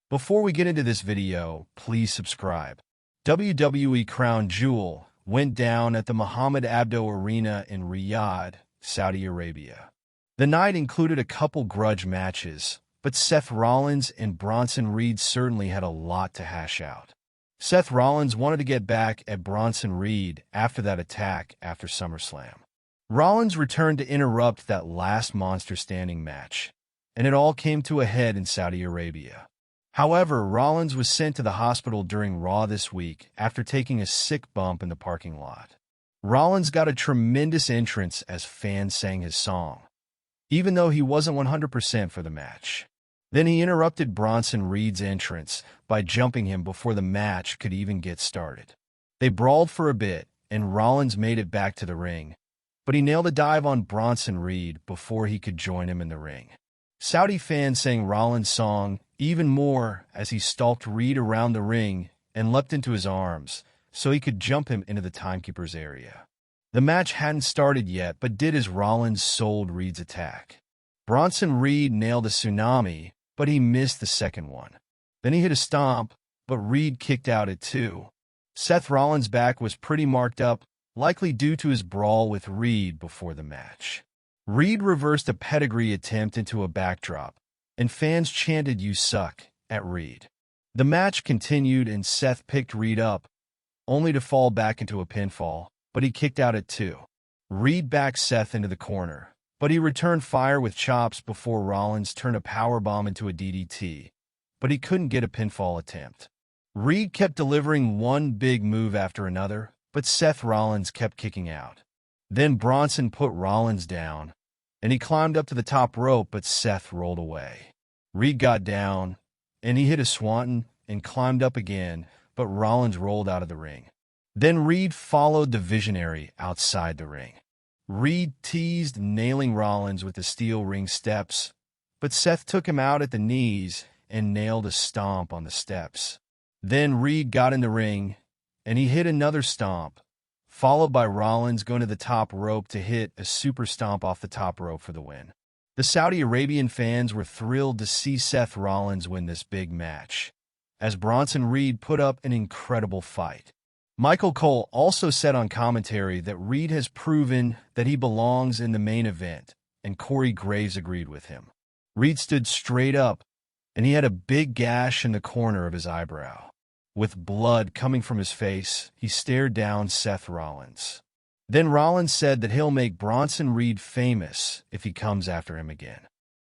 Before we get into this video, please subscribe. WWE Crown Jewel went down at the Mohammed Abdo Arena in Riyadh, Saudi Arabia. The night included a couple grudge matches, but Seth Rollins and Bronson Reed certainly had a lot to hash out. Seth Rollins wanted to get back at Bronson Reed after that attack after SummerSlam. Rollins returned to interrupt that last monster standing match, and it all came to a head in Saudi Arabia. However, Rollins was sent to the hospital during Raw this week after taking a sick bump in the parking lot. Rollins got a tremendous entrance as fans sang his song, even though he wasn't 100% for the match. Then he interrupted Bronson Reed's entrance by jumping him before the match could even get started. They brawled for a bit, and Rollins made it back to the ring, but he nailed a dive on Bronson Reed before he could join him in the ring. Saudi fans sang Rollins' song even more as he stalked Reed around the ring and leapt into his arms so he could jump him into the timekeeper's area. The match hadn't started yet, but did as Rollins sold Reed's attack. Bronson Reed nailed a tsunami, but he missed the second one. Then he hit a stomp, but Reed kicked out at 2. Seth Rollins' back was pretty marked up, likely due to his brawl with Reed before the match. Reed reversed a pedigree attempt into a backdrop, and fans chanted "You suck" at Reed. The match continued and Seth picked Reed up, only to fall back into a pinfall, but he kicked out at 2. Reed backed Seth into the corner, but he returned fire with chops before Rollins turned a powerbomb into a DDT, but he couldn't get a pinfall attempt. Reed kept delivering one big move after another, but Seth Rollins kept kicking out. Then Bronson put Rollins down, and he climbed up to the top rope, but Seth rolled away. Reed got down, and he hit a swanton and climbed up again, but Rollins rolled out of the ring. Then Reed followed the Visionary outside the ring. Reed teased, nailing Rollins with the steel ring steps, but Seth took him out at the knees and nailed a stomp on the steps. Then Reed got in the ring, and he hit another stomp, followed by Rollins going to the top rope to hit a super stomp off the top rope for the win. The Saudi Arabian fans were thrilled to see Seth Rollins win this big match, as Bronson Reed put up an incredible fight. Michael Cole also said on commentary that Reed has proven that he belongs in the main event, and Corey Graves agreed with him. Reed stood straight up, and he had a big gash in the corner of his eyebrow. With blood coming from his face, he stared down Seth Rollins. Then Rollins said that he'll make Bronson Reed famous if he comes after him again.